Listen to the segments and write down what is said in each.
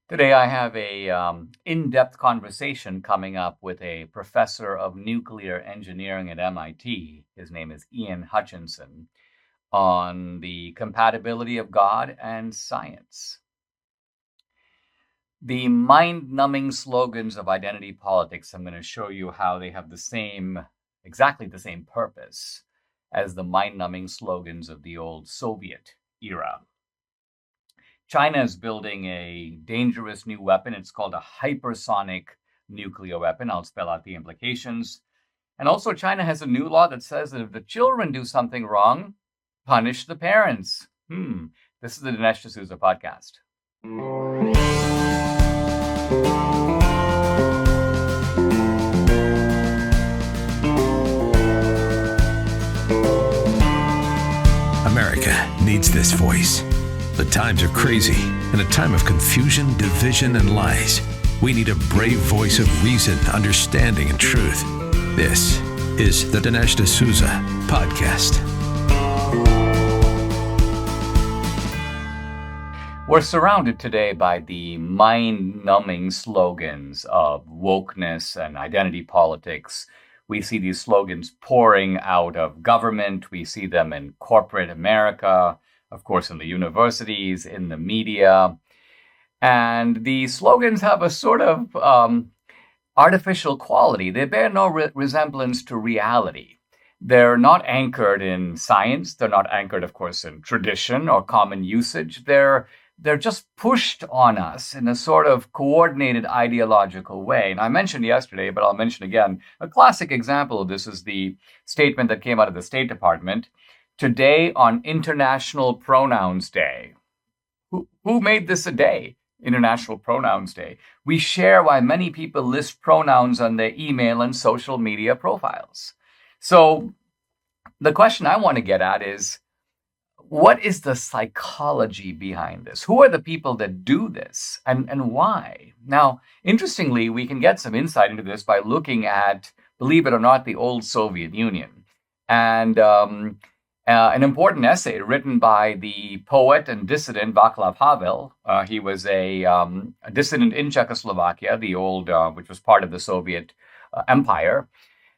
Today, I have a in-depth conversation coming up with a professor of nuclear engineering at MIT. His name is Ian Hutchinson on the compatibility of God and science. The mind-numbing slogans of identity politics, I'm going to show you how they have exactly the same purpose as the mind-numbing slogans of the old Soviet era. China is building a dangerous new weapon. It's called a hypersonic nuclear weapon. I'll spell out the implications. And also, China has a new law that says that if the children do something wrong, punish the parents. This is the Dinesh D'Souza podcast. America needs this voice. The times are crazy. In a time of confusion, division, and lies, we need a brave voice of reason, understanding, and truth. This is the Dinesh D'Souza podcast. We're surrounded today by the mind-numbing slogans of wokeness and identity politics. We see these slogans pouring out of government. We see them in corporate America, of course, in the universities, in the media. And the slogans have a sort of artificial quality. They bear no resemblance to reality. They're not anchored in science. They're not anchored, of course, in tradition or common usage. They're just pushed on us in a sort of coordinated ideological way. And I mentioned yesterday, but I'll mention again, a classic example of this is the statement that came out of the State Department. Today on International Pronouns Day. Who made this a day? International Pronouns Day. We share why many people list pronouns on their email and social media profiles. So the question I want to get at is, what is the psychology behind this? Who are the people that do this and why? Now, interestingly, we can get some insight into this by looking at, believe it or not, the old Soviet Union. And an important essay written by the poet and dissident Vaclav Havel. He was a dissident in Czechoslovakia, the old, which was part of the Soviet Empire.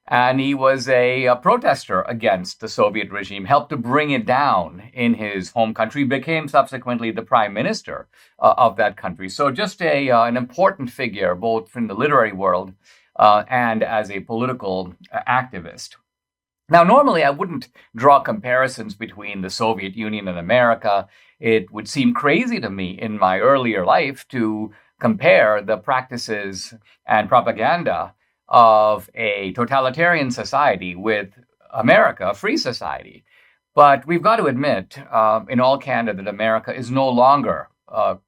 And he was a protester against the Soviet regime, helped to bring it down in his home country, became subsequently the prime minister of that country. So just an important figure, both in the literary world and as a political activist. Now, normally I wouldn't draw comparisons between the Soviet Union and America. It would seem crazy to me in my earlier life to compare the practices and propaganda of a totalitarian society with America, a free society. But we've got to admit, in all candor, that America is no longer,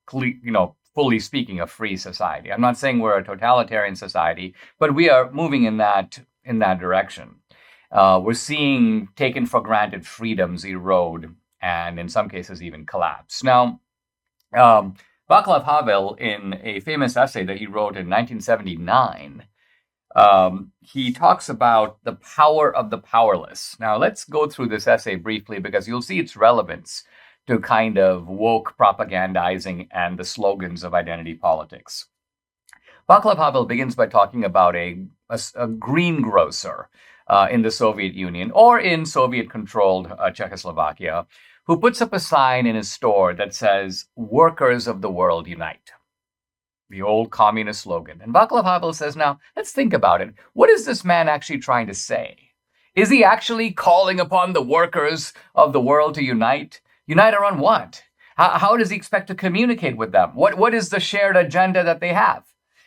fully speaking, a free society. I'm not saying we're a totalitarian society, but we are moving in that direction. We're seeing taken for granted freedoms erode and in some cases even collapse. Now, Vaclav Havel, in a famous essay that he wrote in 1979, he talks about the power of the powerless. Now, let's go through this essay briefly because you'll see its relevance to kind of woke propagandizing and the slogans of identity politics. Vaclav Havel begins by talking about a greengrocer in the Soviet Union or in Soviet-controlled Czechoslovakia, who puts up a sign in his store that says, "Workers of the world unite." The old communist slogan. And Vaclav Havel says, now, let's think about it. What is this man actually trying to say? Is he actually calling upon the workers of the world to unite? Unite around what? How does he expect to communicate with them? What is the shared agenda that they have?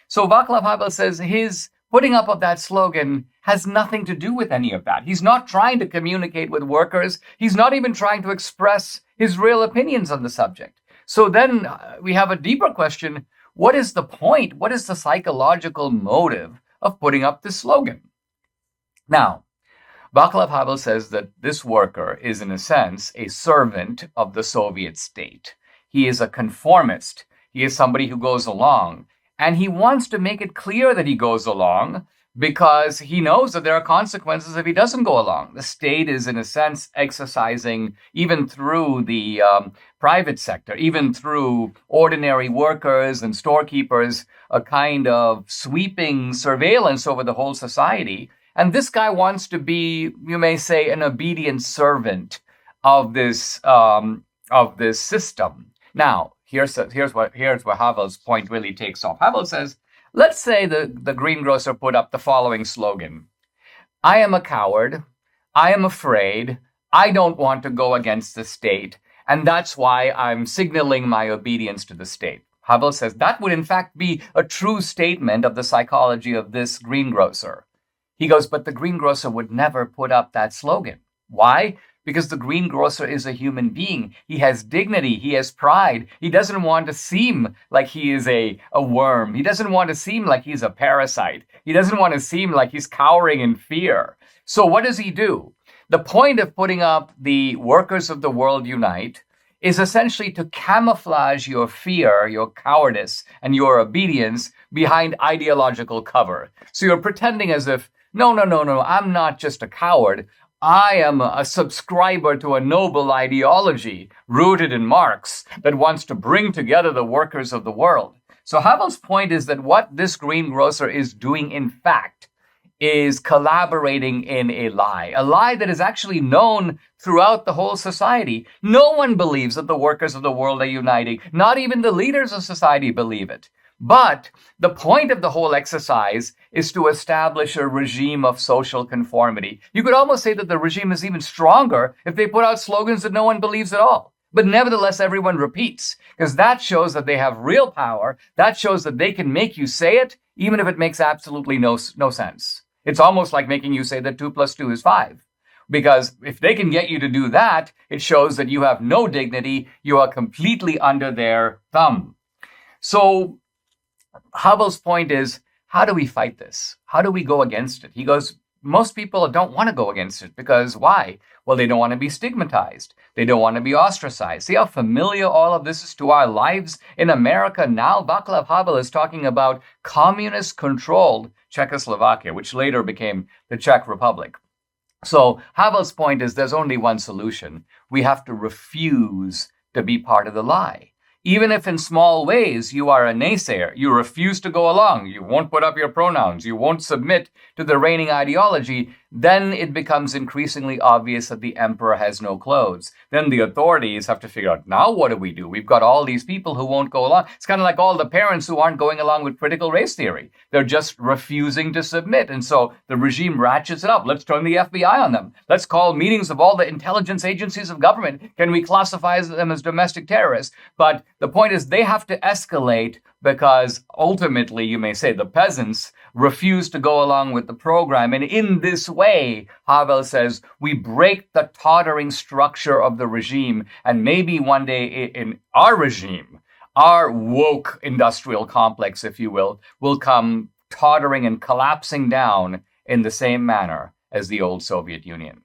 So Vaclav Havel says his putting up of that slogan has nothing to do with any of that. He's not trying to communicate with workers. He's not even trying to express his real opinions on the subject. So then we have a deeper question. What is the point? What is the psychological motive of putting up this slogan? Now, Vaclav Havel says that this worker is, in a sense, a servant of the Soviet state. He is a conformist. He is somebody who goes along. And he wants to make it clear that he goes along because he knows that there are consequences if he doesn't go along. The state is, in a sense, exercising, even through the private sector, even through ordinary workers and storekeepers, a kind of sweeping surveillance over the whole society. And this guy wants to be, you may say, an obedient servant of this system. Now, here's where Havel's point really takes off. Havel says, let's say the greengrocer put up the following slogan: I am a coward, I am afraid, I don't want to go against the state, and that's why I'm signaling my obedience to the state. Havel says that would in fact be a true statement of the psychology of this greengrocer. He goes, but the greengrocer would never put up that slogan. Why? Because the greengrocer is a human being. He has dignity. He has pride. He doesn't want to seem like he is a worm. He doesn't want to seem like he's a parasite. He doesn't want to seem like he's cowering in fear. So what does he do? The point of putting up the workers of the world unite is essentially to camouflage your fear, your cowardice, and your obedience behind ideological cover. So you're pretending as if, no, I'm not just a coward. I am a subscriber to a noble ideology rooted in Marx that wants to bring together the workers of the world. So Havel's point is that what this greengrocer is doing, in fact, is collaborating in a lie that is actually known throughout the whole society. No one believes that the workers of the world are uniting. Not even the leaders of society believe it. But the point of the whole exercise is to establish a regime of social conformity. You could almost say that the regime is even stronger if they put out slogans that no one believes at all. But nevertheless, everyone repeats, because that shows that they have real power. That shows that they can make you say it, even if it makes absolutely no sense. It's almost like making you say that 2 + 2 is 5. Because if they can get you to do that, it shows that you have no dignity. You are completely under their thumb. So Havel's point is, how do we fight this? How do we go against it? He goes, most people don't want to go against it because why? Well, they don't want to be stigmatized. They don't want to be ostracized. See how familiar all of this is to our lives in America now? Vaclav Havel is talking about communist-controlled Czechoslovakia, which later became the Czech Republic. So Havel's point is there's only one solution. We have to refuse to be part of the lie. Even if in small ways you are a naysayer, you refuse to go along, you won't put up your pronouns, you won't submit to the reigning ideology, then it becomes increasingly obvious that the emperor has no clothes. Then the authorities have to figure out, now what do we do? We've got all these people who won't go along. It's kind of like all the parents who aren't going along with critical race theory. They're just refusing to submit. And so the regime ratchets it up. Let's turn the FBI on them. Let's call meetings of all the intelligence agencies of government. Can we classify them as domestic terrorists? But the point is they have to escalate because ultimately, you may say, the peasants refuse to go along with the program. And in this way, Havel says, we break the tottering structure of the regime. And maybe one day in our regime, our woke industrial complex, if you will come tottering and collapsing down in the same manner as the old Soviet Union.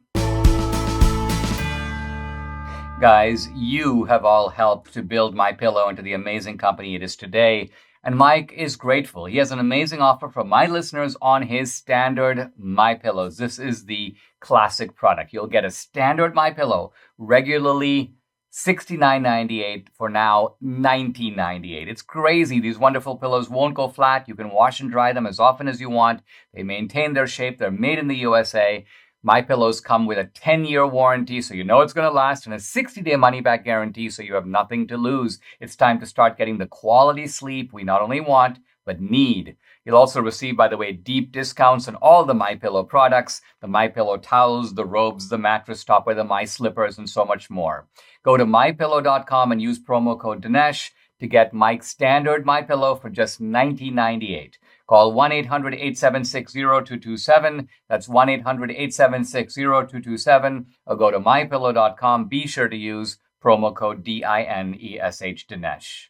Guys, you have all helped to build MyPillow into the amazing company it is today. And Mike is grateful. He has an amazing offer for my listeners on his standard MyPillows. This is the classic product. You'll get a standard MyPillow regularly $69.98 for now $19.98. It's crazy. These wonderful pillows won't go flat. You can wash and dry them as often as you want. They maintain their shape. They're made in the USA. My pillows come with a 10-year warranty, so you know it's going to last, and a 60-day money-back guarantee, so you have nothing to lose. It's time to start getting the quality sleep we not only want, but need. You'll also receive, by the way, deep discounts on all the MyPillow products, the MyPillow towels, the robes, the mattress topper, the My Slippers, and so much more. Go to MyPillow.com and use promo code Dinesh to get Mike's standard MyPillow for just $19.98. Call 1-800-876-0227. That's 1-800-876-0227. Or go to mypillow.com. Be sure to use promo code DINESH, Dinesh.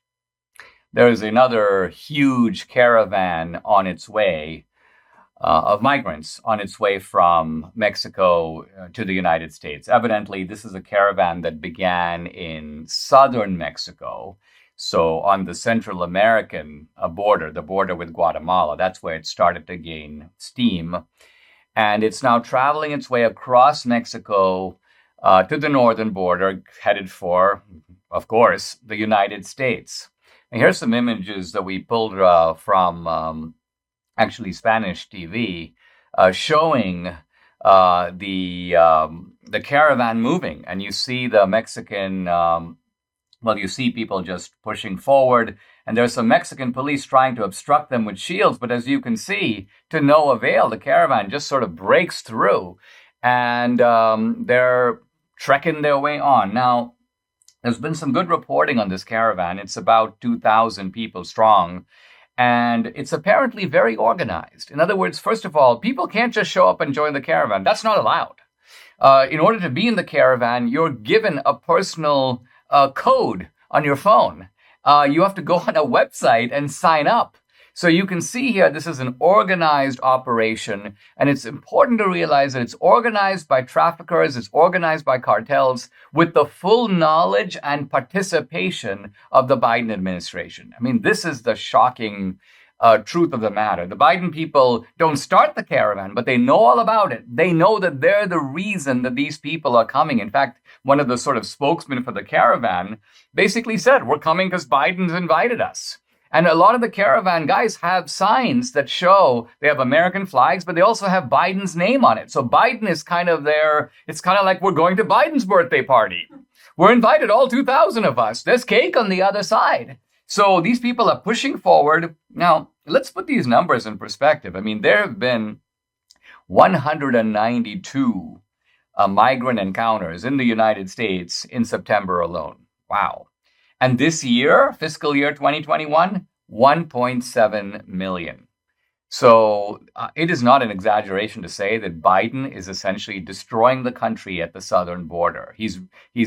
There is another huge caravan on its way of migrants on its way from Mexico to the United States. Evidently, this is a caravan that began in southern Mexico. So on the Central American border, the border with Guatemala, that's where it started to gain steam. And it's now traveling its way across Mexico to the northern border, headed for, of course, the United States. And here's some images that we pulled from actually Spanish TV showing the caravan moving. And you see the Mexican you see people just pushing forward, and there's some Mexican police trying to obstruct them with shields. But as you can see, to no avail, the caravan just sort of breaks through, and they're trekking their way on. Now, there's been some good reporting on this caravan. It's about 2,000 people strong, and it's apparently very organized. In other words, first of all, people can't just show up and join the caravan. That's not allowed. In order to be in the caravan, you're given a personal code on your phone. You have to go on a website and sign up. So you can see here, this is an organized operation, and it's important to realize that it's organized by traffickers, it's organized by cartels with the full knowledge and participation of the Biden administration. I mean, this is the shocking truth of the matter. The Biden people don't start the caravan, but they know all about it. They know that they're the reason that these people are coming. In fact, one of the sort of spokesmen for the caravan basically said, we're coming because Biden's invited us. And a lot of the caravan guys have signs that show they have American flags, but they also have Biden's name on it. So Biden is kind of there. It's kind of like we're going to Biden's birthday party. We're invited, all 2,000 of us. There's cake on the other side. So these people are pushing forward. Now, let's put these numbers in perspective. I mean, there have been 192 migrant encounters in the United States in September alone. Wow. And this year, fiscal year 2021, 1.7 million. So it is not an exaggeration to say that Biden is essentially destroying the country at the southern border. He's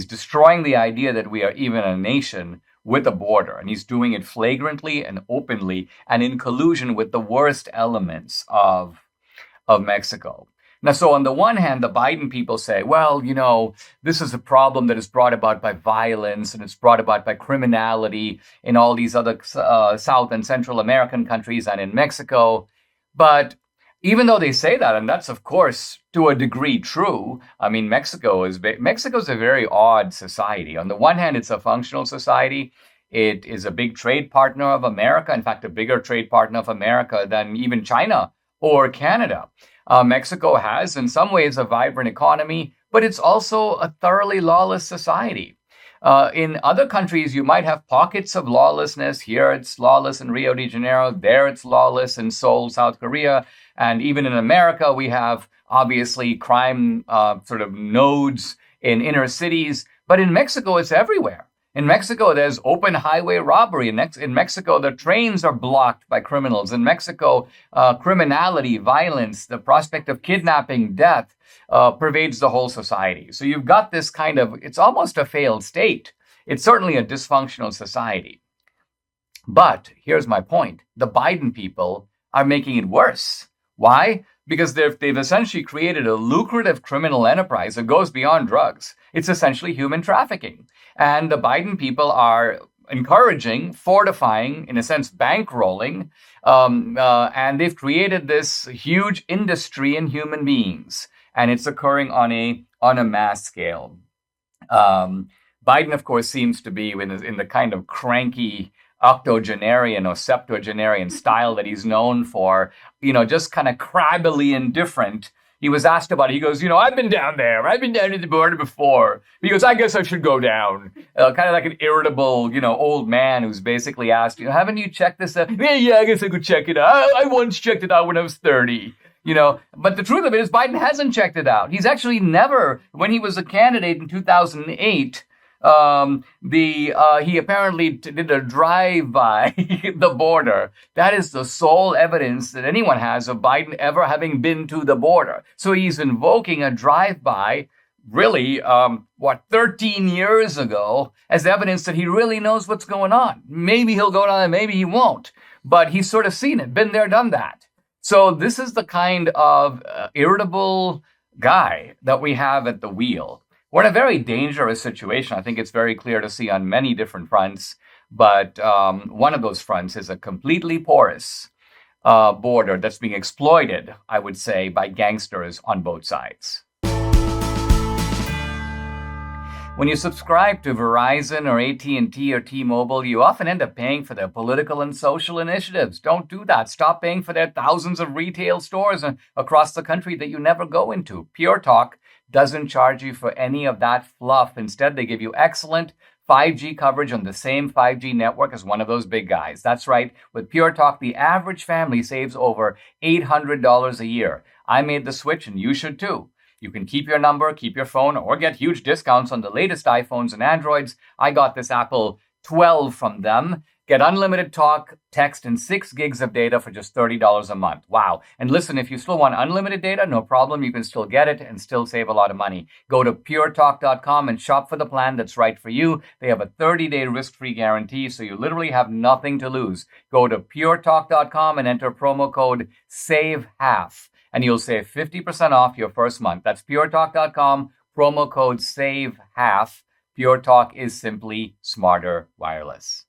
destroying the idea that we are even a nation with a border, and he's doing it flagrantly and openly and in collusion with the worst elements of Mexico. Now, so on the one hand, the Biden people say, well, you know, this is a problem that is brought about by violence and it's brought about by criminality in all these other South and Central American countries and in Mexico. But even though they say that, and that's, of course, to a degree true, I mean, Mexico's a very odd society. On the one hand, it's a functional society. It is a big trade partner of America, in fact, a bigger trade partner of America than even China or Canada. Mexico has, in some ways, a vibrant economy, but it's also a thoroughly lawless society. In other countries, you might have pockets of lawlessness. Here, it's lawless in Rio de Janeiro. There, it's lawless in Seoul, South Korea. And even in America, we have, obviously, crime sort of nodes in inner cities. But in Mexico, it's everywhere. In Mexico, there's open highway robbery. In Mexico, the trains are blocked by criminals. In Mexico, criminality, violence, the prospect of kidnapping, death pervades the whole society. So you've got this kind of, it's almost a failed state. It's certainly a dysfunctional society. But here's my point. The Biden people are making it worse. Why? Because they've essentially created a lucrative criminal enterprise that goes beyond drugs. It's essentially human trafficking. And the Biden people are encouraging, fortifying, in a sense, bankrolling, and they've created this huge industry in human beings, and it's occurring on a mass scale. Biden, of course, seems to be in the kind of cranky octogenarian or septuagenarian style that he's known for, just kind of crabbily indifferent. He was asked about it. He goes, I've been down there. I've been down at the border before. He goes, I guess I should go down. Kind of like an irritable, old man who's basically asked, haven't you checked this out? Yeah, I guess I could check it out. I once checked it out when I was 30. But the truth of it is Biden hasn't checked it out. He's actually never, when he was a candidate in 2008, he apparently did a drive-by the border. That is the sole evidence that anyone has of Biden ever having been to the border. So he's invoking a drive-by, really, 13 years ago, as evidence that he really knows what's going on. Maybe he'll go down and maybe he won't. But he's sort of seen it, been there, done that. So this is the kind of irritable guy that we have at the wheel. We're in a very dangerous situation. I think it's very clear to see on many different fronts. But one of those fronts is a completely porous border that's being exploited, I would say, by gangsters on both sides. When you subscribe to Verizon or AT&T or T-Mobile, you often end up paying for their political and social initiatives. Don't do that. Stop paying for their thousands of retail stores across the country that you never go into. Pure Talk doesn't charge you for any of that fluff. Instead, they give you excellent 5G coverage on the same 5G network as one of those big guys. That's right. With Pure Talk, the average family saves over $800 a year. I made the switch, and you should too. You can keep your number, keep your phone, or get huge discounts on the latest iPhones and Androids. I got this Apple 12 from them. Get unlimited talk, text, and 6 gigs of data for just $30 a month. Wow. And listen, if you still want unlimited data, no problem. You can still get it and still save a lot of money. Go to puretalk.com and shop for the plan that's right for you. They have a 30-day risk-free guarantee, so you literally have nothing to lose. Go to puretalk.com and enter promo code SAVEHALF. And you'll save 50% off your first month. That's puretalk.com, promo code SAVEHALF. Pure Talk is simply smarter wireless.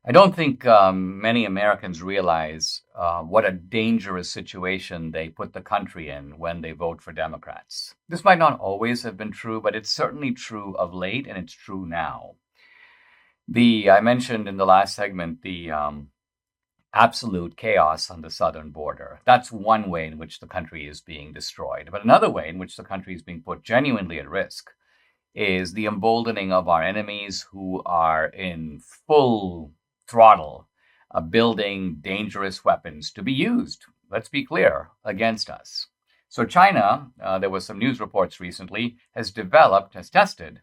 I don't think many Americans realize what a dangerous situation they put the country in when they vote for Democrats. This might not always have been true, but it's certainly true of late, and it's true now. I mentioned in the last segment the absolute chaos on the southern border. That's one way in which the country is being destroyed. But another way in which the country is being put genuinely at risk is the emboldening of our enemies who are in full throttle, building dangerous weapons to be used, let's be clear, against us. So China, there was some news reports recently, has tested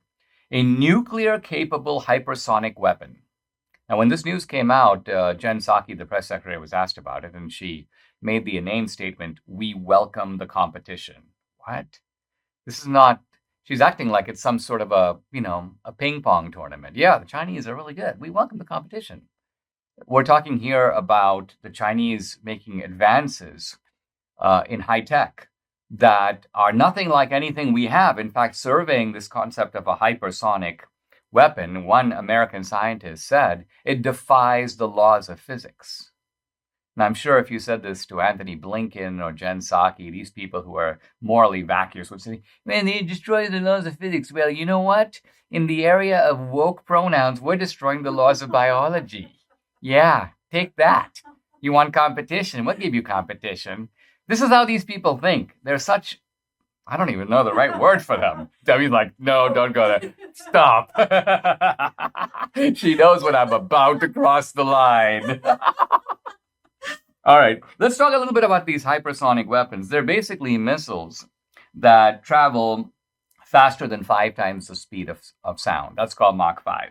a nuclear-capable hypersonic weapon. Now, when this news came out, Jen Psaki, the press secretary, was asked about it, and she made the inane statement, "We welcome the competition." What? This is not, she's acting like it's some sort of a ping pong tournament. Yeah, the Chinese are really good. We welcome the competition. We're talking here about the Chinese making advances in high tech that are nothing like anything we have. In fact, surveying this concept of a hypersonic weapon, one American scientist said, it defies the laws of physics. And I'm sure if you said this to Anthony Blinken or Jen Psaki, these people who are morally vacuous would say, man, they destroy the laws of physics. Well, you know what? In the area of woke pronouns, we're destroying the laws of biology. Yeah, take that. You want competition? We'll give you competition. This is how these people think. They're such, I don't even know the right word for them. Debbie's like, no, don't go there. Stop. She knows when I'm about to cross the line. All right, let's talk a little bit about these hypersonic weapons. They're basically missiles that travel faster than 5 times the speed of sound. That's called Mach 5.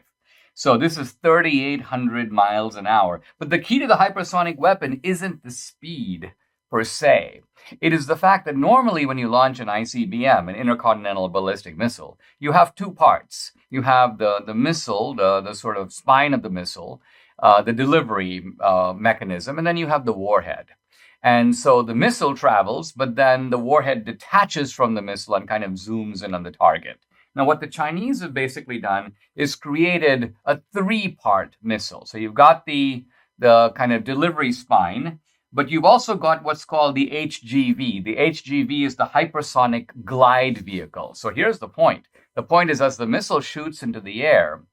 So this is 3,800 miles an hour. But the key to the hypersonic weapon isn't the speed per se. It is the fact that normally when you launch an ICBM, an intercontinental ballistic missile, you have 2 parts. You have the missile, the sort of spine of the missile, the delivery mechanism, and then you have the warhead. And so the missile travels, but then the warhead detaches from the missile and kind of zooms in on the target. Now, what the Chinese have basically done is created a 3-part missile. So you've got the kind of delivery spine, but you've also got what's called the HGV. The HGV is the hypersonic glide vehicle. So here's the point. The point is, as the missile shoots into the air,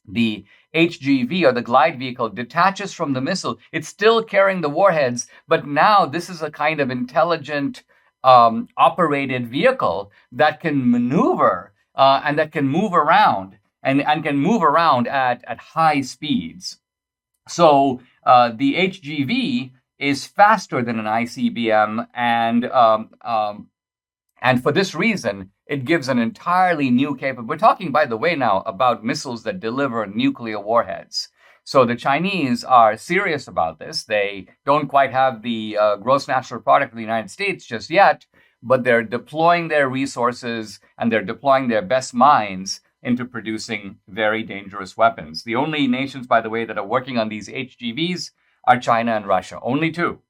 the HGV, or the glide vehicle, detaches from the missile. It's still carrying the warheads, but now this is a kind of intelligent operated vehicle that can maneuver and that can move around and can move around at high speeds. So the HGV is faster than an ICBM, and for this reason, it gives an entirely new capability. We're talking, by the way, now about missiles that deliver nuclear warheads. So the Chinese are serious about this. They don't quite have the gross national product of the United States just yet, but they're deploying their resources and they're deploying their best minds into producing very dangerous weapons. The only nations, by the way, that are working on these HGVs are China and Russia. Only 2.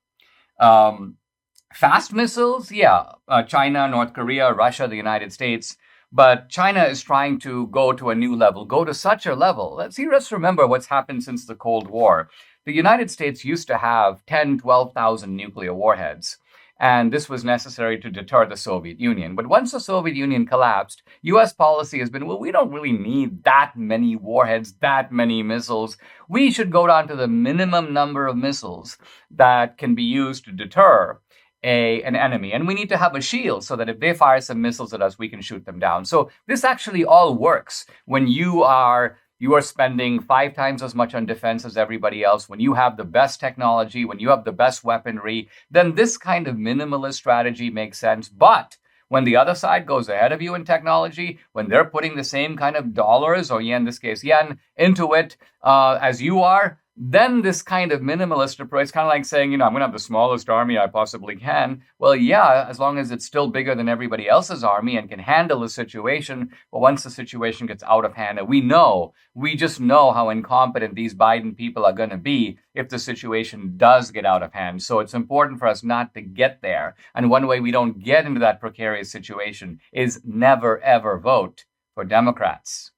Fast missiles, yeah, China, North Korea, Russia, the United States. But China is trying to go to a new level, go to such a level. Let's remember what's happened since the Cold War. The United States used to have 10, 12,000 nuclear warheads. And this was necessary to deter the Soviet Union. But once the Soviet Union collapsed, US policy has been, well, we don't really need that many warheads, that many missiles. We should go down to the minimum number of missiles that can be used to deter an enemy. And we need to have a shield so that if they fire some missiles at us, we can shoot them down. So this actually all works when you are spending 5 times as much on defense as everybody else, when you have the best technology, when you have the best weaponry, then this kind of minimalist strategy makes sense. But when the other side goes ahead of you in technology, when they're putting the same kind of dollars, or in this case yen, into it as you are, then this kind of minimalist approach is kind of like saying, I'm going to have the smallest army I possibly can. Well, yeah, as long as it's still bigger than everybody else's army and can handle the situation. But once the situation gets out of hand, and we just know how incompetent these Biden people are going to be if the situation does get out of hand. So it's important for us not to get there. And one way we don't get into that precarious situation is never, ever vote for Democrats.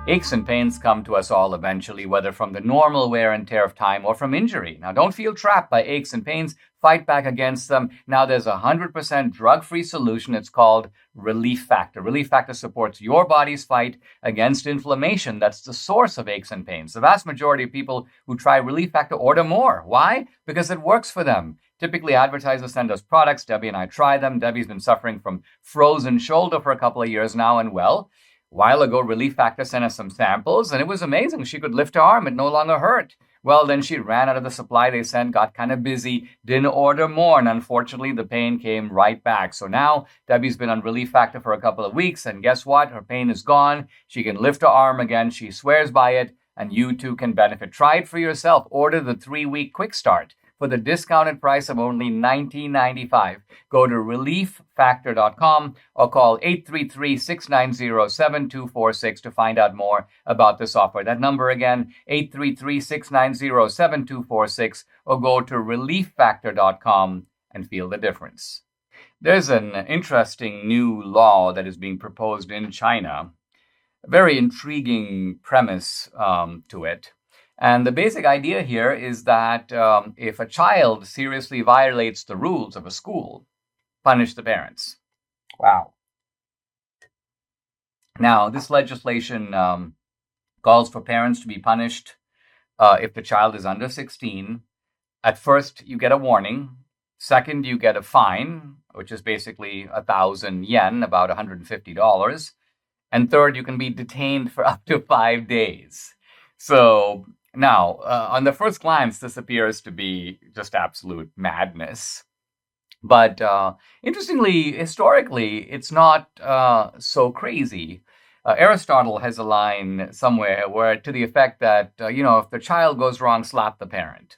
Aches and pains come to us all eventually, whether from the normal wear and tear of time or from injury. Now, don't feel trapped by aches and pains. Fight back against them. Now, there's a 100% drug-free solution. It's called Relief Factor. Relief Factor supports your body's fight against inflammation. That's the source of aches and pains. The vast majority of people who try Relief Factor order more. Why? Because it works for them. Typically, advertisers send us products. Debbie and I try them. Debbie's been suffering from frozen shoulder for a couple of years now, and well, a while ago, Relief Factor sent us some samples, and it was amazing. She could lift her arm. It no longer hurt. Well, then she ran out of the supply they sent, got kind of busy, didn't order more, and unfortunately, the pain came right back. So now, Debbie's been on Relief Factor for a couple of weeks, and guess what? Her pain is gone. She can lift her arm again. She swears by it, and you too can benefit. Try it for yourself. Order the 3-week quick start for the discounted price of only $19.95. Go to relieffactor.com or call 833-690-7246 to find out more about this offer. That number again, 833-690-7246, or go to relieffactor.com and feel the difference. There's an interesting new law that is being proposed in China. A very intriguing premise to it. And the basic idea here is that if a child seriously violates the rules of a school, punish the parents. Wow. Now, this legislation calls for parents to be punished if the child is under 16. At first, you get a warning. Second, you get a fine, which is basically 1,000 yen, about $150. And third, you can be detained for up to 5 days. So now, on the first glance, this appears to be just absolute madness. But interestingly, historically, it's not so crazy. Aristotle has a line somewhere where to the effect that, if the child goes wrong, slap the parent.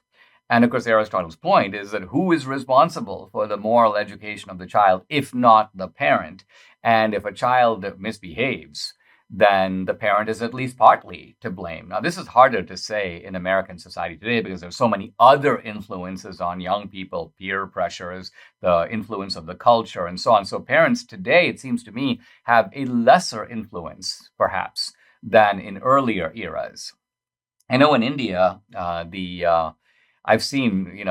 And of course, Aristotle's point is that who is responsible for the moral education of the child, if not the parent? And if a child misbehaves, then the parent is at least partly to blame. Now, this is harder to say in American society today because there's so many other influences on young people, peer pressures, the influence of the culture, and so on. So parents today, it seems to me, have a lesser influence, perhaps, than in earlier eras. I know in India, I've seen,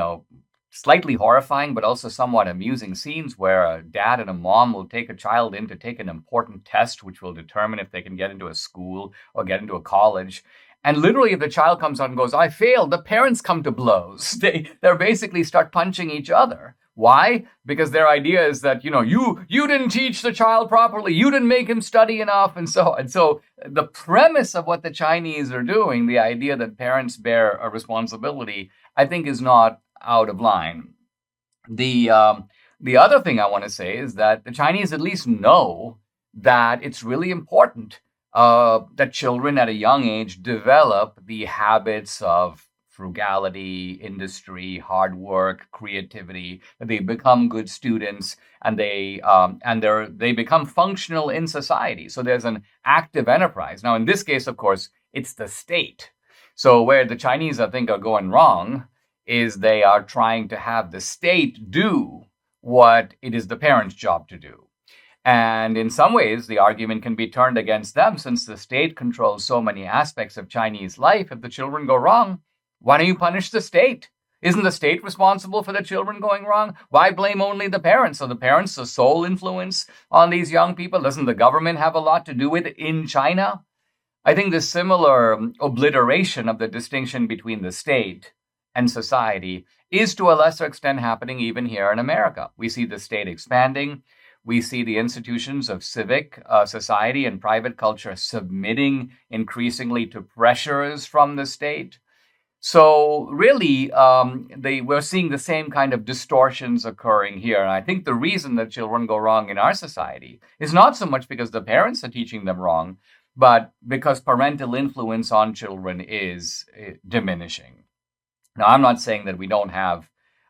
slightly horrifying, but also somewhat amusing scenes where a dad and a mom will take a child in to take an important test, which will determine if they can get into a school or get into a college. And literally, if the child comes out and goes, "I failed," the parents come to blows. They're basically start punching each other. Why? Because their idea is that, you didn't teach the child properly. You didn't make him study enough. And so the premise of what the Chinese are doing, the idea that parents bear a responsibility, I think is not out of line. The other thing I want to say is that the Chinese at least know that it's really important that children at a young age develop the habits of frugality, industry, hard work, creativity. That they become good students and they become functional in society. So there's an active enterprise. Now, in this case, of course, it's the state. So where the Chinese, I think, are going wrong is they are trying to have the state do what it is the parents' job to do. And in some ways, the argument can be turned against them since the state controls so many aspects of Chinese life. If the children go wrong, why don't you punish the state? Isn't the state responsible for the children going wrong? Why blame only the parents? Are the parents the sole influence on these young people? Doesn't the government have a lot to do with it in China? I think the similar obliteration of the distinction between the state and society is to a lesser extent happening even here in America. We see the state expanding. We see the institutions of civic society and private culture submitting increasingly to pressures from the state. So really, we're seeing the same kind of distortions occurring here. And I think the reason that children go wrong in our society is not so much because the parents are teaching them wrong, but because parental influence on children is diminishing. Now, I'm not saying that we don't have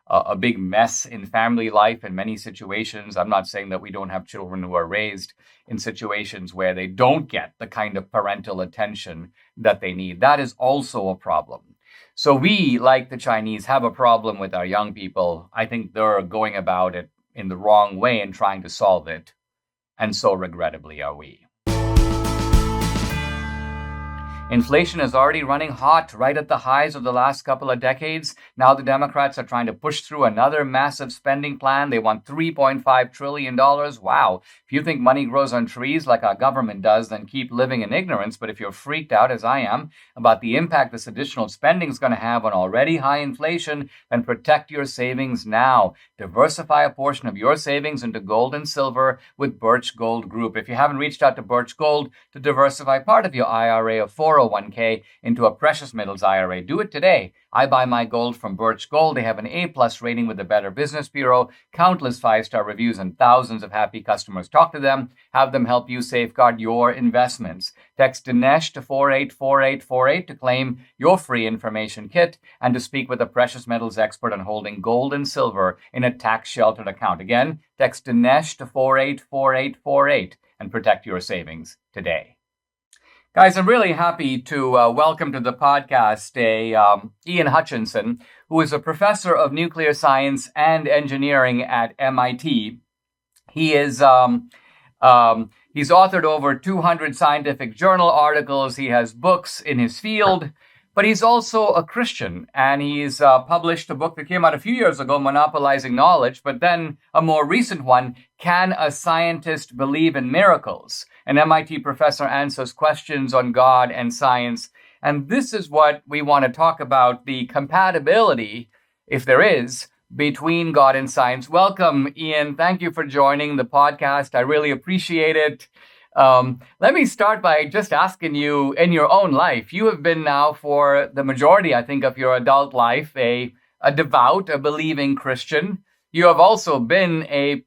a big mess in family life in many situations. I'm not saying that we don't have children who are raised in situations where they don't get the kind of parental attention that they need. That is also a problem. So we, like the Chinese, have a problem with our young people. I think they're going about it in the wrong way and trying to solve it. And so regrettably are we. Inflation is already running hot, right at the highs of the last couple of decades. Now the Democrats are trying to push through another massive spending plan. They want $3.5 trillion. Wow. If you think money grows on trees like our government does, then keep living in ignorance. But if you're freaked out, as I am, about the impact this additional spending is going to have on already high inflation, then protect your savings now. Diversify a portion of your savings into gold and silver with Birch Gold Group. If you haven't reached out to Birch Gold to diversify part of your IRA of 401k into a precious metals IRA, do it today. I buy my gold from Birch Gold. They have an A+ rating with the Better Business Bureau, countless 5-star reviews, and thousands of happy customers. Talk to them. Have them help you safeguard your investments. Text Dinesh to 484848 to claim your free information kit and to speak with a precious metals expert on holding gold and silver in a tax-sheltered account. Again, text Dinesh to 484848 and protect your savings today. Guys, I'm really happy to welcome to the podcast Ian Hutchinson, who is a professor of nuclear science and engineering at MIT. He is he's authored over 200 scientific journal articles. He has books in his field, but he's also a Christian, and he's published a book that came out a few years ago, Monopolizing Knowledge, but then a more recent one, Can a Scientist Believe in Miracles? An MIT professor answers questions on God and science. And this is what we want to talk about, the compatibility, if there is, between God and science. Welcome, Ian. Thank you for joining the podcast. I really appreciate it. Let me start by just asking you, in your own life, you have been now for the majority, I think, of your adult life, a devout, a believing Christian. You have also been a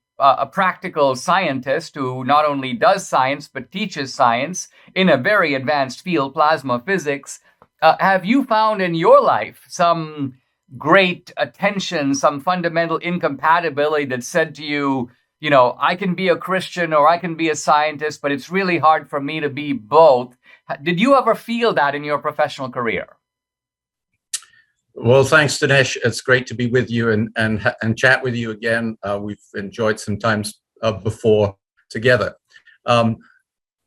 practical scientist who not only does science, but teaches science in a very advanced field, plasma physics. Have you found in your life some great attention, some fundamental incompatibility that said to you, you know, I can be a Christian or I can be a scientist, but it's really hard for me to be both? Did you ever feel that in your professional career? Well, thanks, Dinesh. It's great to be with you and chat with you again. We've enjoyed some times before together.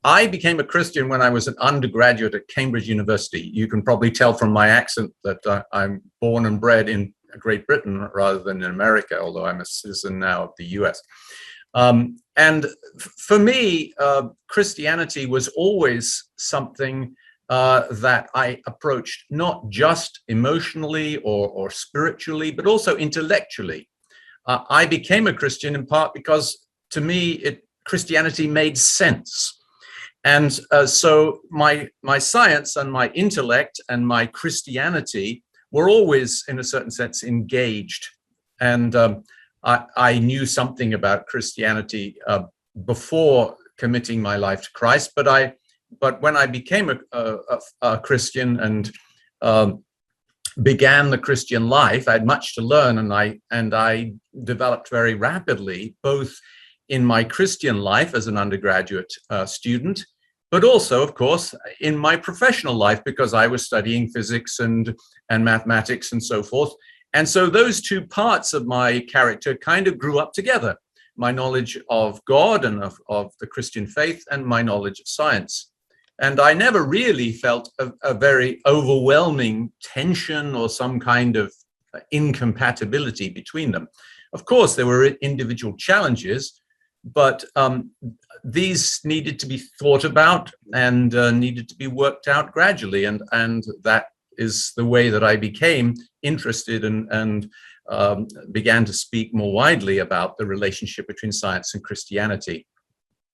I became a Christian when I was an undergraduate at Cambridge University. You can probably tell from my accent that I'm born and bred in Great Britain rather than in America, although I'm a citizen now of the US. And for me, Christianity was always something that I approached not just emotionally or spiritually, but also intellectually. I became a Christian in part because, to me, Christianity made sense. And so my science and my intellect and my Christianity were always, in a certain sense, engaged. And I knew something about Christianity before committing my life to Christ, but when I became a Christian and began the Christian life, I had much to learn, and I developed very rapidly, both in my Christian life as an undergraduate student, but also, of course, in my professional life, because I was studying physics and mathematics and so forth. And so those two parts of my character kind of grew up together. my knowledge of God and of the Christian faith, and my knowledge of science. And I never really felt a very overwhelming tension or some kind of incompatibility between them. Of course, there were individual challenges, but these needed to be thought about and needed to be worked out gradually. And that is the way that I became interested and began to speak more widely about the relationship between science and Christianity.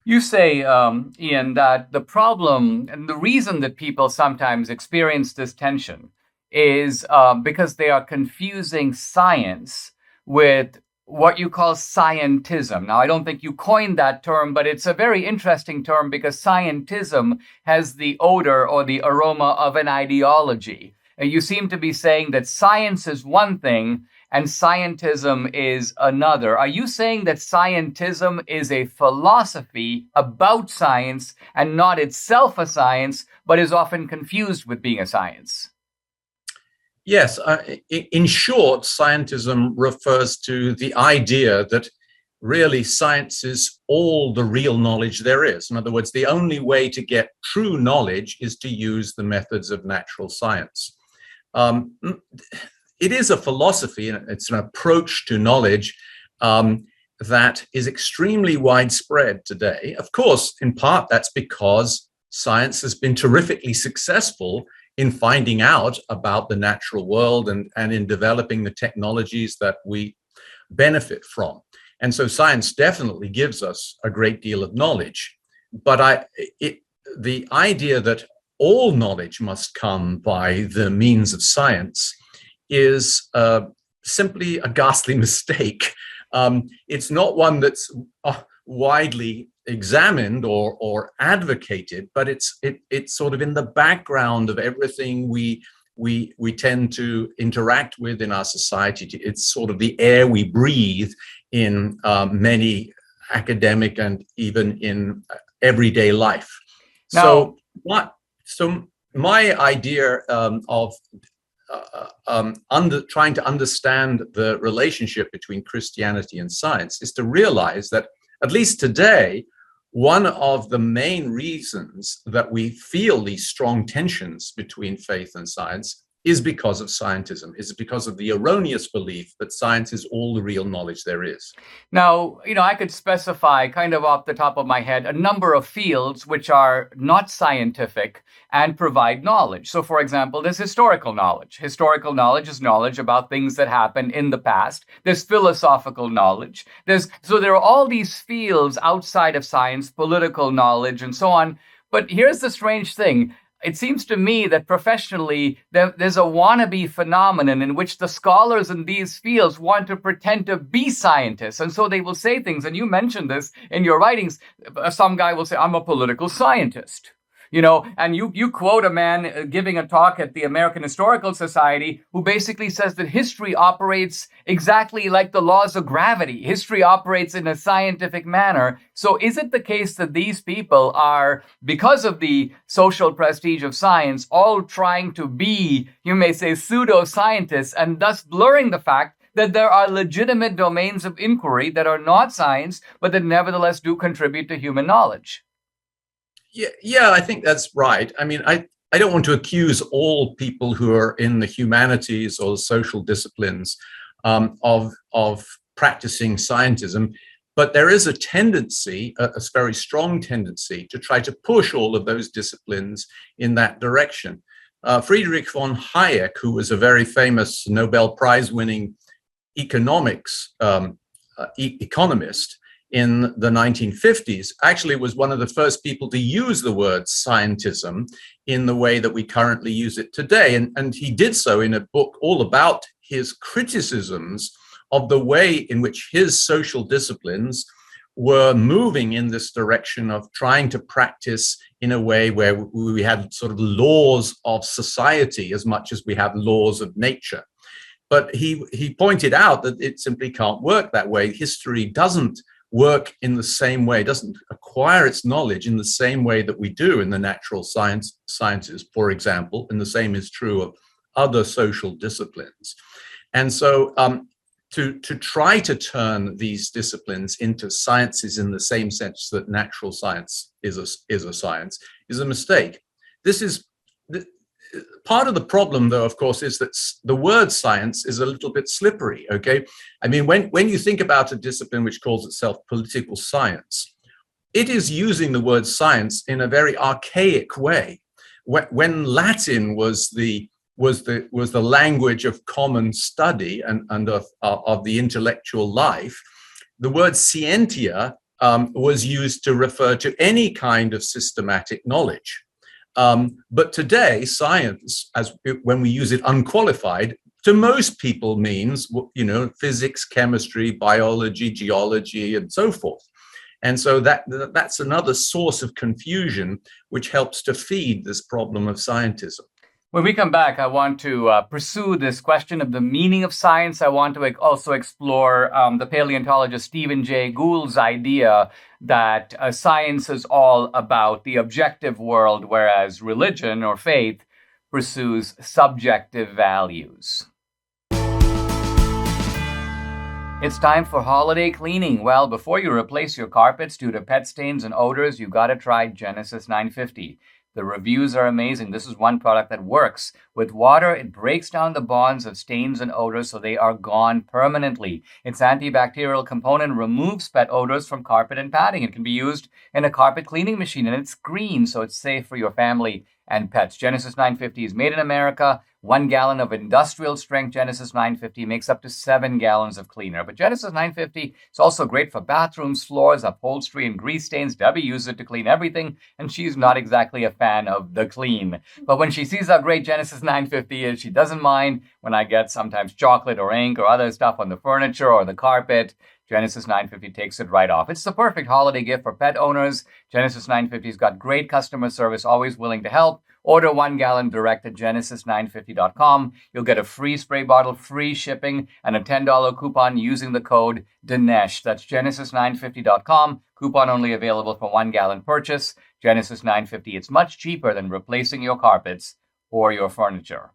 You say, Ian, that the problem and the reason that people sometimes experience this tension is because they are confusing science with what you call scientism. Now, I don't think you coined that term, but it's a very interesting term because scientism has the odor or the aroma of an ideology. And you seem to be saying that science is one thing and scientism is another. Are you saying that scientism is a philosophy about science and not itself a science, but is often confused with being a science? Yes. In short, scientism refers to the idea that really science is all the real knowledge there is. In other words, the only way to get true knowledge is to use the methods of natural science. It is a philosophy, and it's an approach to knowledge that is extremely widespread today. Of course, in part, that's because science has been terrifically successful in finding out about the natural world and in developing the technologies that we benefit from. And so science definitely gives us a great deal of knowledge. But the idea that all knowledge must come by the means of science is simply a ghastly mistake. It's not one that's widely examined or advocated, but it's sort of in the background of everything we tend to interact with in our society. It's sort of the air we breathe in many academic and even in everyday life. Now, So my idea of trying to understand the relationship between Christianity and science is to realize that, at least today, one of the main reasons that we feel these strong tensions between faith and science is because of scientism, is because of the erroneous belief that science is all the real knowledge there is. Now, I could specify kind of off the top of my head a number of fields which are not scientific and provide knowledge. So, for example, there's historical knowledge. Historical knowledge is knowledge about things that happened in the past. There's philosophical knowledge. So there are all these fields outside of science, political knowledge, and so on. But here's the strange thing. It seems to me that professionally, there's a wannabe phenomenon in which the scholars in these fields want to pretend to be scientists. And so they will say things, and you mentioned this in your writings. Some guy will say, I'm a political scientist. And you quote a man giving a talk at the American Historical Society who basically says that history operates exactly like the laws of gravity. History operates in a scientific manner. So is it the case that these people are, because of the social prestige of science, all trying to be, you may say, pseudo-scientists, and thus blurring the fact that there are legitimate domains of inquiry that are not science, but that nevertheless do contribute to human knowledge? Yeah, I think that's right. I mean, I don't want to accuse all people who are in the humanities or the social disciplines of practicing scientism, but there is a tendency, a very strong tendency, to try to push all of those disciplines in that direction. Friedrich von Hayek, who was a very famous Nobel Prize-winning economics economist in the 1950s, actually was one of the first people to use the word scientism in the way that we currently use it today. And he did so in a book all about his criticisms of the way in which his social disciplines were moving in this direction of trying to practice in a way where we had sort of laws of society as much as we have laws of nature. But he pointed out that it simply can't work that way. History doesn't work in the same way, doesn't acquire its knowledge in the same way that we do in the natural sciences, for example, and the same is true of other social disciplines. And so to try to turn these disciplines into sciences in the same sense that natural science is a science is a mistake. This is part of the problem, though, of course, is that the word science is a little bit slippery. Okay, I mean, when you think about a discipline which calls itself political science, it is using the word science in a very archaic way. When Latin was the language of common study and of the intellectual life, the word scientia was used to refer to any kind of systematic knowledge. But today, science, when we use it unqualified, to most people means, physics, chemistry, biology, geology, and so forth. And so that's another source of confusion, which helps to feed this problem of scientism. When we come back, I want to pursue this question of the meaning of science. I want to also explore the paleontologist Stephen Jay Gould's idea that science is all about the objective world, whereas religion or faith pursues subjective values. It's time for holiday cleaning. Well, before you replace your carpets due to pet stains and odors, you gotta try Genesis 950. The reviews are amazing. This is one product that works. With water, it breaks down the bonds of stains and odors so they are gone permanently. Its antibacterial component removes pet odors from carpet and padding. It can be used in a carpet cleaning machine, and it's green, so it's safe for your family and pets. Genesis 950 is made in America. 1 gallon of industrial strength Genesis 950 makes up to 7 gallons of cleaner. But Genesis 950 is also great for bathrooms, floors, upholstery, and grease stains. Debbie uses it to clean everything, and she's not exactly a fan of the clean. But when she sees how great Genesis 950 is, she doesn't mind when I get sometimes chocolate or ink or other stuff on the furniture or the carpet. Genesis 950 takes it right off. It's the perfect holiday gift for pet owners. Genesis 950's got great customer service, always willing to help. Order 1 gallon direct at genesis950.com. You'll get a free spray bottle, free shipping, and a $10 coupon using the code Dinesh. That's genesis950.com. Coupon only available for 1 gallon purchase. Genesis 950. It's much cheaper than replacing your carpets or your furniture.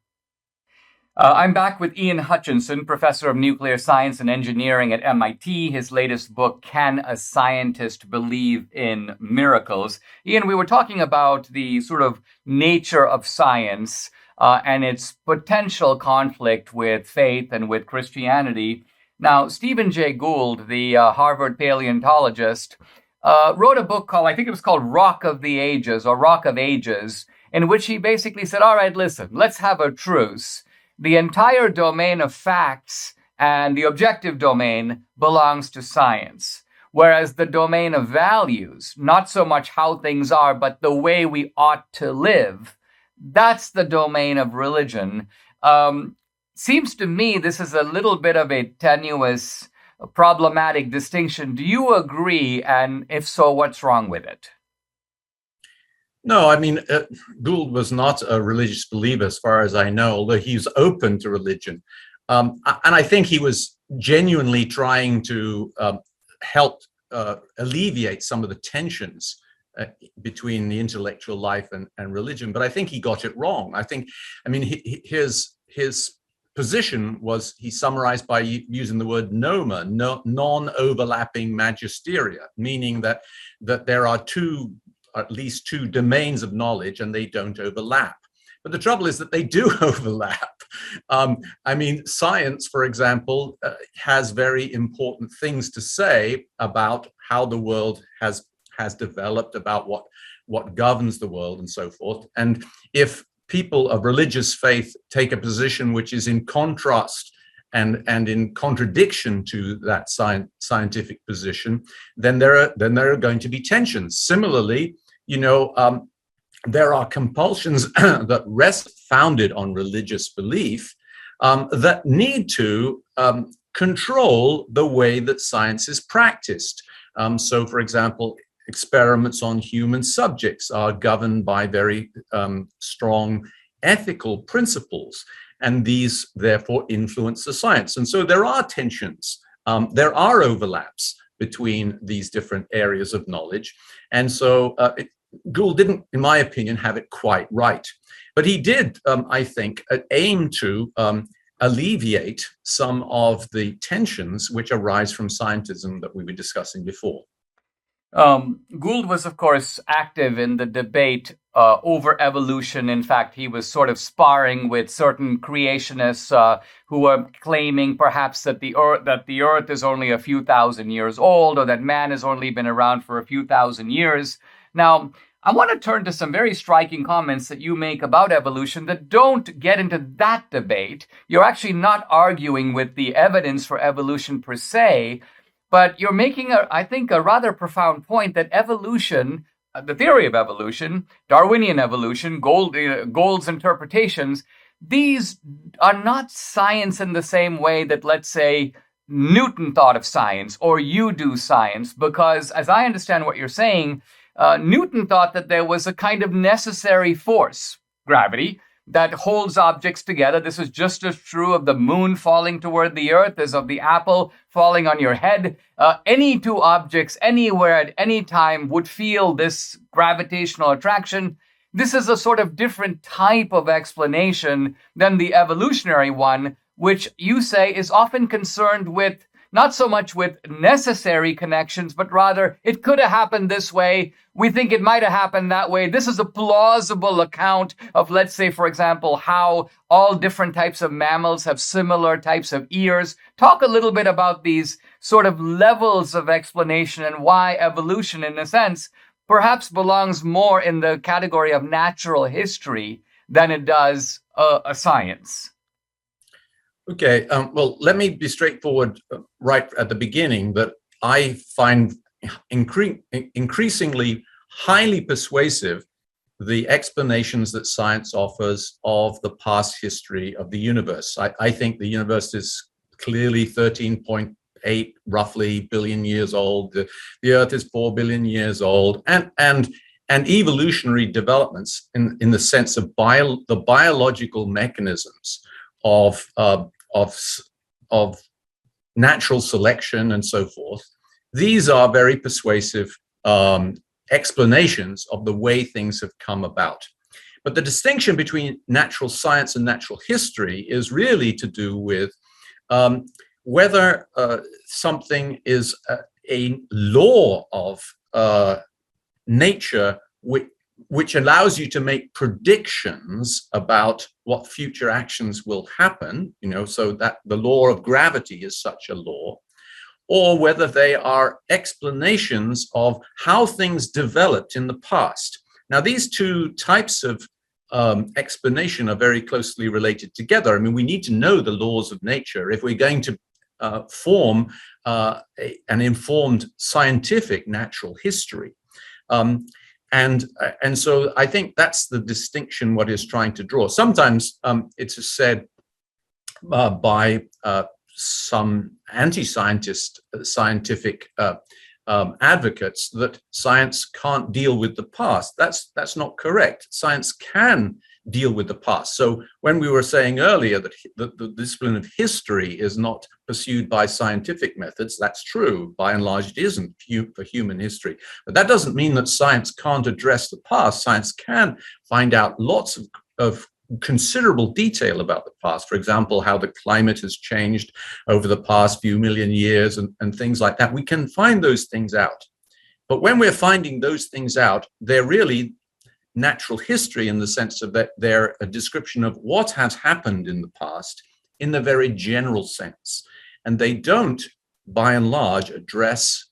I'm back with Ian Hutchinson, professor of nuclear science and engineering at MIT. His latest book, Can a Scientist Believe in Miracles? Ian, we were talking about the sort of nature of science and its potential conflict with faith and with Christianity. Now, Stephen Jay Gould, the Harvard paleontologist, wrote a book called, I think it was called Rock of the Ages or Rock of Ages, in which he basically said, all right, listen, let's have a truce. The entire domain of facts and the objective domain belongs to science, whereas the domain of values, not so much how things are, but the way we ought to live, that's the domain of religion. Seems to me this is a little bit of a tenuous, problematic distinction. Do you agree? And if so, what's wrong with it? No, I mean, Gould was not a religious believer, as far as I know, although he's open to religion. And I think he was genuinely trying to help alleviate some of the tensions between the intellectual life and religion. But I think he got it wrong. His position was, he summarized by using the word noma, non-overlapping magisteria, meaning that there are at least two domains of knowledge and they don't overlap. But the trouble is that they do overlap. Science, for example, has very important things to say about how the world has developed, about what governs the world and so forth. And if people of religious faith take a position which is in contrast and in contradiction to that scientific position, then there are going to be tensions. Similarly, there are compulsions that rest founded on religious belief that need to control the way that science is practiced. So, for example, experiments on human subjects are governed by very strong ethical principles, and these therefore influence the science. And so there are tensions, there are overlaps between these different areas of knowledge. And so Gould didn't, in my opinion, have it quite right. But he did, I think, aim to alleviate some of the tensions which arise from scientism that we were discussing before. Gould was, of course, active in the debate over evolution. In fact, he was sort of sparring with certain creationists who were claiming perhaps that the Earth is only a few thousand years old, or that man has only been around for a few thousand years. Now, I want to turn to some very striking comments that you make about evolution that don't get into that debate. You're actually not arguing with the evidence for evolution per se, but you're making, I think, a rather profound point that evolution, the theory of evolution, Darwinian evolution, Gould's interpretations, these are not science in the same way that, let's say, Newton thought of science or you do science, because as I understand what you're saying, Newton thought that there was a kind of necessary force, gravity, that holds objects together. This is just as true of the moon falling toward the earth as of the apple falling on your head. Any two objects anywhere at any time would feel this gravitational attraction. This is a sort of different type of explanation than the evolutionary one, which you say is often concerned with not so much with necessary connections, but rather it could have happened this way. We think it might have happened that way. This is a plausible account of, let's say, for example, how all different types of mammals have similar types of ears. Talk a little bit about these sort of levels of explanation and why evolution, in a sense, perhaps belongs more in the category of natural history than it does a science. Okay, well, let me be straightforward right at the beginning that I find increasingly highly persuasive the explanations that science offers of the past history of the universe. I think the universe is clearly 13.8 roughly billion years old. The Earth is 4 billion years old, and evolutionary developments in the sense of the biological mechanisms of natural selection and so forth. These are very persuasive explanations of the way things have come about. But the distinction between natural science and natural history is really to do with whether something is a law of nature which allows you to make predictions about what future actions will happen, so that the law of gravity is such a law, or whether they are explanations of how things developed in the past. Now, these two types of explanation are very closely related together. I mean, we need to know the laws of nature if we're going to form an informed scientific natural history. And so I think that's the distinction what is trying to draw. Sometimes it's said by some scientific advocates that science can't deal with the past. That's not correct. Science can deal with the past. So when we were saying earlier that the discipline of history is not pursued by scientific methods, that's true. By and large, it isn't for human history. But that doesn't mean that science can't address the past. Science can find out lots of considerable detail about the past. For example, how the climate has changed over the past few million years and things like that. We can find those things out. But when we're finding those things out, they're really natural history in the sense of that they're a description of what has happened in the past in the very general sense. And they don't, by and large, address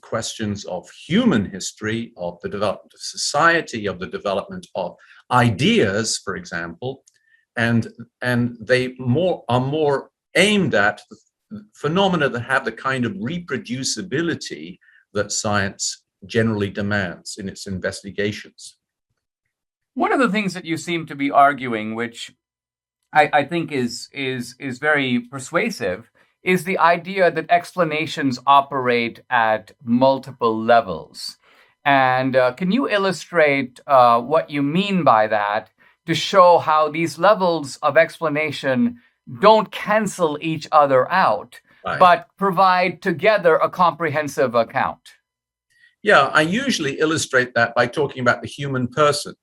questions of human history, of the development of society, of the development of ideas, for example, and they are more aimed at phenomena that have the kind of reproducibility that science generally demands in its investigations. One of the things that you seem to be arguing, which I think is very persuasive, is the idea that explanations operate at multiple levels. And can you illustrate what you mean by that to show how these levels of explanation don't cancel each other out, right, but provide together a comprehensive account? Yeah, I usually illustrate that by talking about the human person.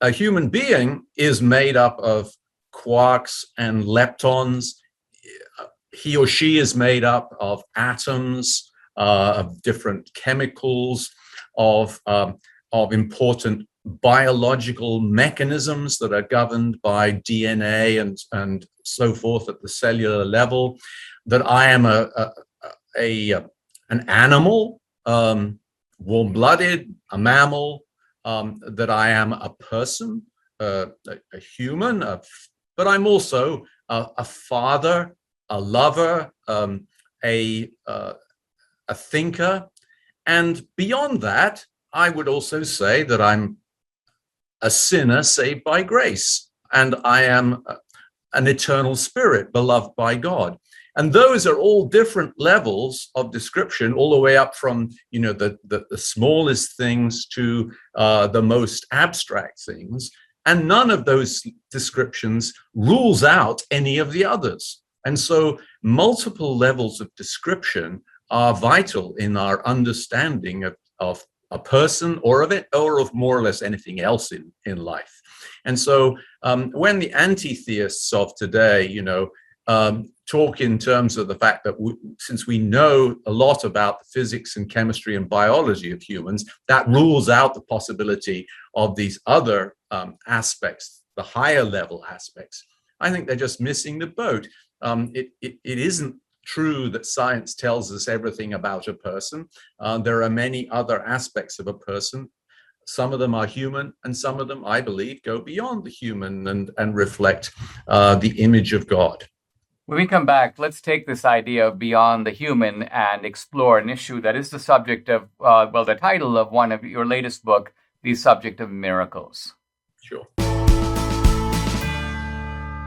A human being is made up of quarks and leptons. He or she is made up of atoms, of different chemicals, of important biological mechanisms that are governed by DNA and so forth at the cellular level. That I am an animal, warm-blooded, a mammal. That I am a person, a human, but I'm also a father, a lover, a thinker, and beyond that, I would also say that I'm a sinner saved by grace, and I am an eternal spirit beloved by God. And those are all different levels of description, all the way up from, the smallest things to the most abstract things. And none of those descriptions rules out any of the others. And so multiple levels of description are vital in our understanding of a person or of it, or of more or less anything else in life. And so when the anti-theists of today, talk in terms of the fact that since we know a lot about the physics and chemistry and biology of humans, that rules out the possibility of these other aspects, the higher level aspects. I think they're just missing the boat. It isn't true that science tells us everything about a person. There are many other aspects of a person. Some of them are human, and some of them, I believe, go beyond the human and reflect the image of God. When we come back, let's take this idea of beyond the human and explore an issue that is the subject of, the title of one of your latest book, the subject of miracles. Sure.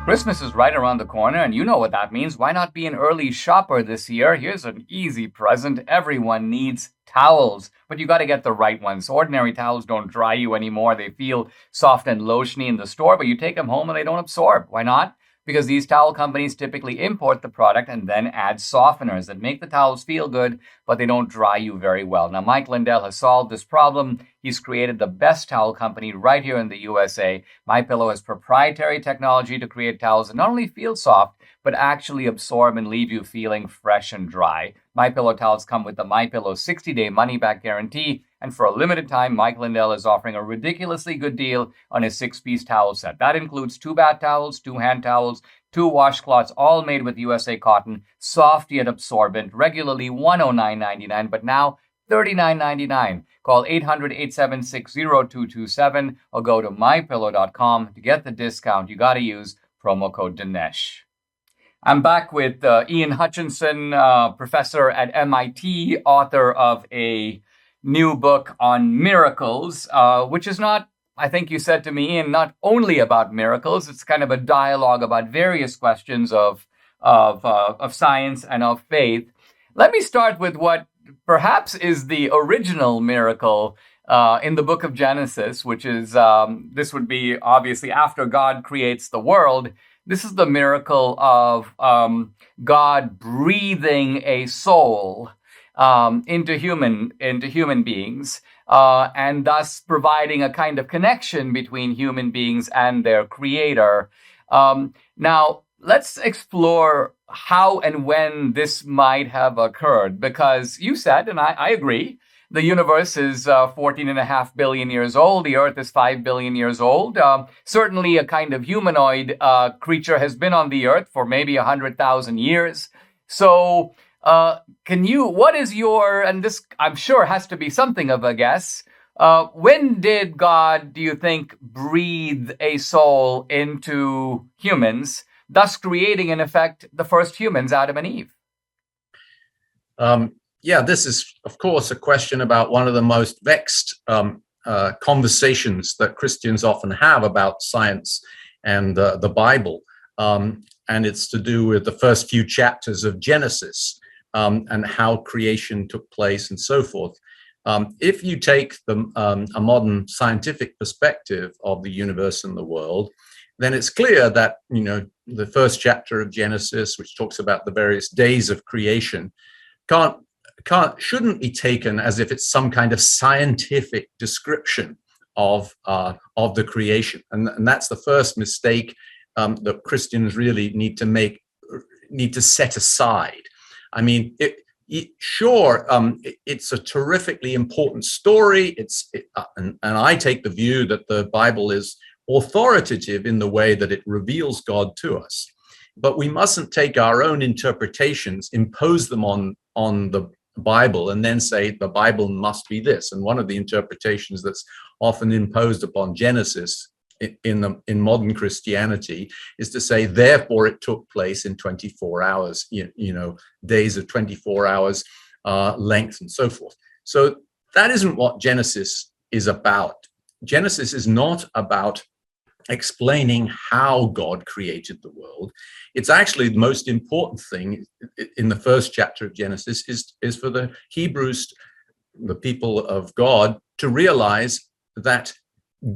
Christmas is right around the corner, and you know what that means. Why not be an early shopper this year? Here's an easy present. Everyone needs towels, but you got to get the right ones. Ordinary towels don't dry you anymore. They feel soft and lotiony in the store, but you take them home and they don't absorb. Why not? Because these towel companies typically import the product and then add softeners that make the towels feel good, but they don't dry you very well. Now, Mike Lindell has solved this problem. He's created the best towel company right here in the USA. MyPillow has proprietary technology to create towels that not only feel soft, but actually absorb and leave you feeling fresh and dry. MyPillow towels come with the MyPillow 60-day money-back guarantee, and for a limited time, Mike Lindell is offering a ridiculously good deal on his 6-piece towel set. That includes 2 bath towels, 2 hand towels, 2 washcloths, all made with USA cotton, soft yet absorbent, regularly $109.99, but now $39.99. Call 800-876-0227 or go to mypillow.com to get the discount. You got to use promo code Dinesh. I'm back with Ian Hutchinson, professor at MIT, author of a new book on miracles, which is not, I think you said to me, Ian, not only about miracles. It's kind of a dialogue about various questions of science and of faith. Let me start with what perhaps is the original miracle in the book of Genesis, which is, this would be obviously after God creates the world. This is the miracle of God breathing a soul into human beings, and thus providing a kind of connection between human beings and their creator. Now, let's explore how and when this might have occurred, because you said, and I agree, the universe is 14.5 billion years old. The Earth is 5 billion years old. Certainly a kind of humanoid creature has been on the Earth for maybe 100,000 years. So what is your, and this I'm sure has to be something of a guess, when did God, do you think, breathe a soul into humans, thus creating, in effect, the first humans, Adam and Eve? Yeah, this is, of course, a question about one of the most vexed conversations that Christians often have about science and the Bible. And it's to do with the first few chapters of Genesis and how creation took place and so forth. If you take a modern scientific perspective of the universe and the world, then it's clear that, the first chapter of Genesis, which talks about the various days of creation, shouldn't be taken as if it's some kind of scientific description of the creation. And that's the first mistake that Christians really need to set aside. I mean, it's a terrifically important story. And I take the view that the Bible is authoritative in the way that it reveals God to us. But we mustn't take our own interpretations, impose them on the Bible, and then say the Bible must be this. And one of the interpretations that's often imposed upon Genesis in modern Christianity is to say, therefore, it took place in 24 hours, days of 24 hours length and so forth. So that isn't what Genesis is about. Genesis is not about explaining how God created the world. It's actually the most important thing in the first chapter of Genesis is for the Hebrews, the people of God, to realize that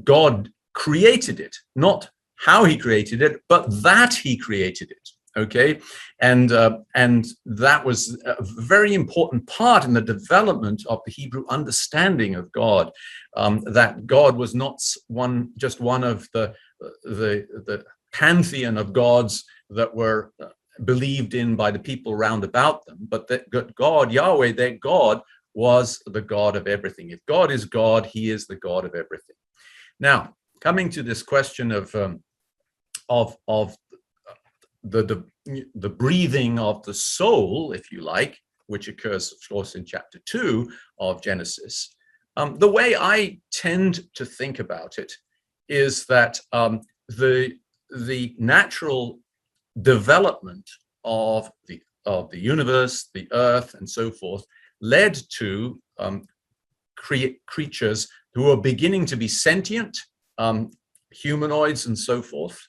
God created it, not how he created it, but that he created it. Okay, and that was a very important part in the development of the Hebrew understanding of God. That God was not just one of the pantheon of gods that were believed in by the people round about them, but that God, Yahweh, their God, was the God of everything. If God is God, he is the God of everything. Now, coming to this question of the breathing of the soul, if you like, which occurs, of course, in chapter 2 of Genesis, the way I tend to think about it is that the natural development of the universe, the earth, and so forth, led to creatures who are beginning to be sentient, humanoids, and so forth,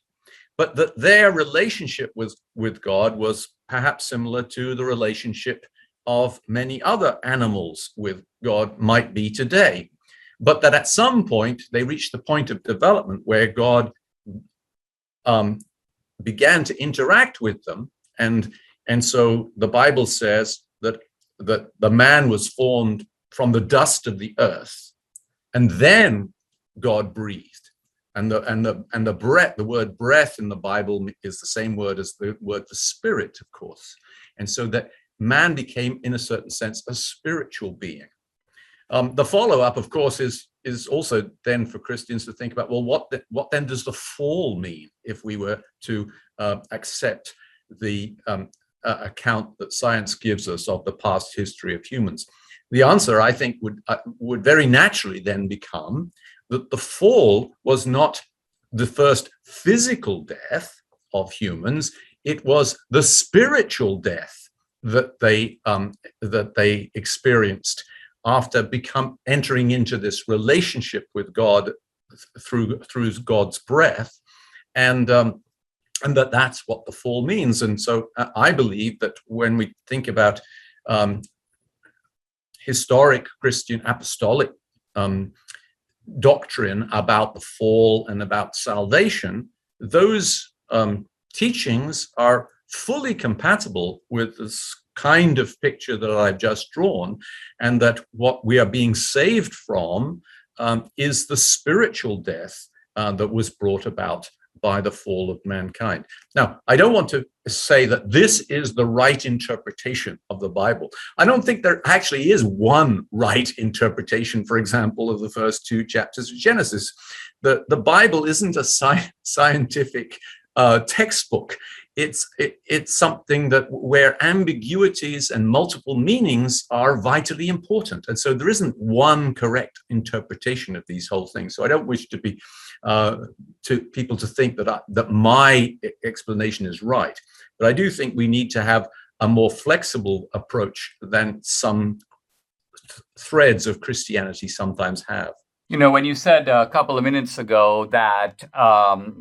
but that their relationship with God was perhaps similar to the relationship of many other animals with God might be today, but that at some point they reached the point of development where God began to interact with them, and so the Bible says that the man was formed from the dust of the earth, and then God breathed, and the breath, the word breath in the Bible is the same word as the word for spirit, of course, and so that man became, in a certain sense, a spiritual being. The follow-up, of course, is also then for Christians to think about, well, what then does the fall mean if we were to accept the account that science gives us of the past history of humans? The answer, I think, would very naturally then become that the fall was not the first physical death of humans; it was the spiritual death that they experienced after entering into this relationship with God through God's breath, and that's what the fall means. And so I believe that when we think about historic Christian apostolic doctrine about the fall and about salvation, those teachings are fully compatible with this kind of picture that I've just drawn, and that what we are being saved from is the spiritual death that was brought about by the fall of mankind. Now, I don't want to say that this is the right interpretation of the Bible. I don't think there actually is one right interpretation, for example, of the first 2 chapters of Genesis. The Bible isn't a scientific textbook. It's something where ambiguities and multiple meanings are vitally important, and so there isn't one correct interpretation of these whole things. So I don't wish to be to people to think that my explanation is right, but I do think we need to have a more flexible approach than some threads of Christianity sometimes have. You know, when you said a couple of minutes ago that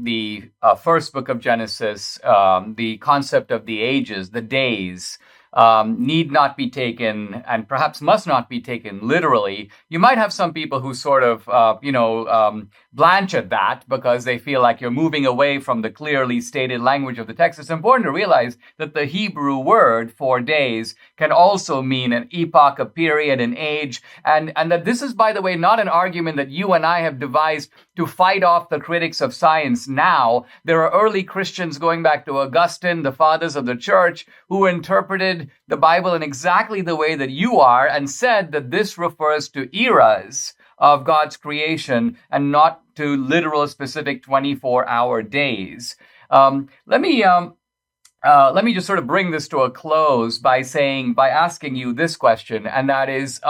the first book of Genesis, the concept of the ages, the days, need not be taken, and perhaps must not be taken literally. You might have some people who sort of, blanch at that because they feel like you're moving away from the clearly stated language of the text. It's important to realize that the Hebrew word for days can also mean an epoch, a period, an age, and that this is, by the way, not an argument that you and I have devised to fight off the critics of science now. There are early Christians going back to Augustine, the fathers of the church, who interpreted the Bible in exactly the way that you are and said that this refers to eras of God's creation and not to literal specific 24-hour days. Let me just sort of bring this to a close by asking you this question, and that is,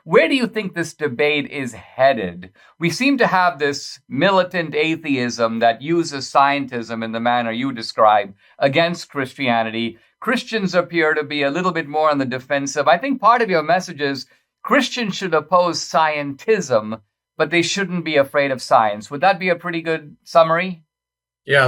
where do you think this debate is headed? We seem to have this militant atheism that uses scientism in the manner you describe against Christianity. Christians appear to be a little bit more on the defensive. I think part of your message is Christians should oppose scientism, but they shouldn't be afraid of science. Would that be a pretty good summary? Yeah,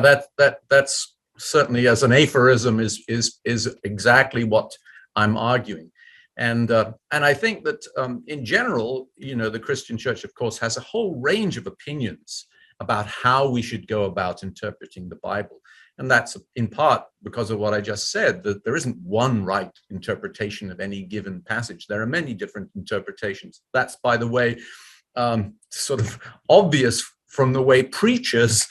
that's certainly, as an aphorism, is exactly what I'm arguing. And I think that in general, the Christian church, of course, has a whole range of opinions about how we should go about interpreting the Bible. And that's in part because of what I just said, that there isn't one right interpretation of any given passage. There are many different interpretations. That's, by the way, sort of obvious from the way preachers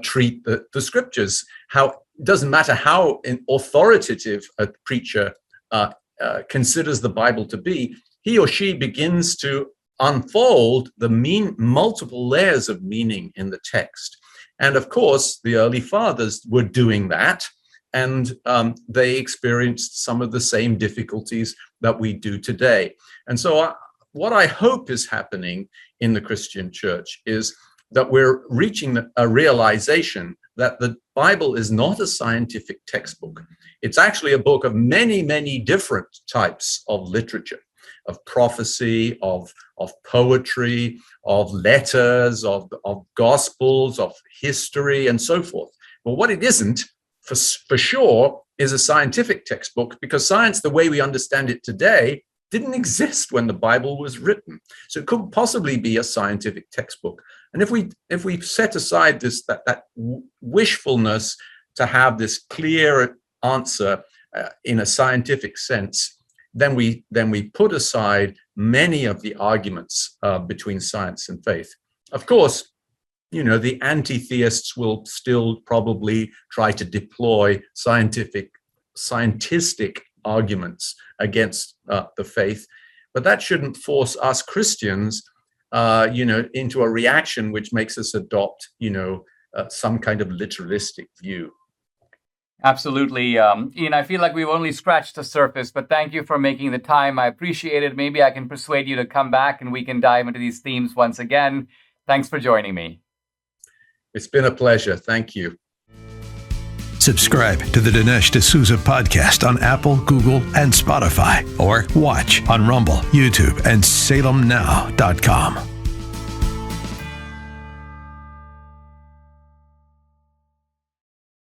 treat the scriptures. How it doesn't matter how authoritative a preacher considers the Bible to be, he or she begins to unfold the multiple layers of meaning in the text. And of course, the early fathers were doing that, and they experienced some of the same difficulties that we do today. And so what I hope is happening in the Christian church is that we're reaching a realization that the Bible is not a scientific textbook. It's actually a book of many, many different types of literature, of prophecy, of poetry, of letters, of gospels, of history, and so forth. But what it isn't, for sure, is a scientific textbook, because science, the way we understand it today, didn't exist when the Bible was written. So it couldn't possibly be a scientific textbook. And if we set aside that wishfulness to have this clear answer in a scientific sense, then we put aside many of the arguments between science and faith. Of course, the anti-theists will still probably try to deploy scientistic arguments against the faith, but that shouldn't force us Christians, into a reaction which makes us adopt, some kind of literalistic view. Absolutely. Ian, I feel like we've only scratched the surface, but thank you for making the time. I appreciate it. Maybe I can persuade you to come back and we can dive into these themes once again. Thanks for joining me. It's been a pleasure. Thank you. Subscribe to the Dinesh D'Souza podcast on Apple, Google, and Spotify, or watch on Rumble, YouTube, and salemnow.com.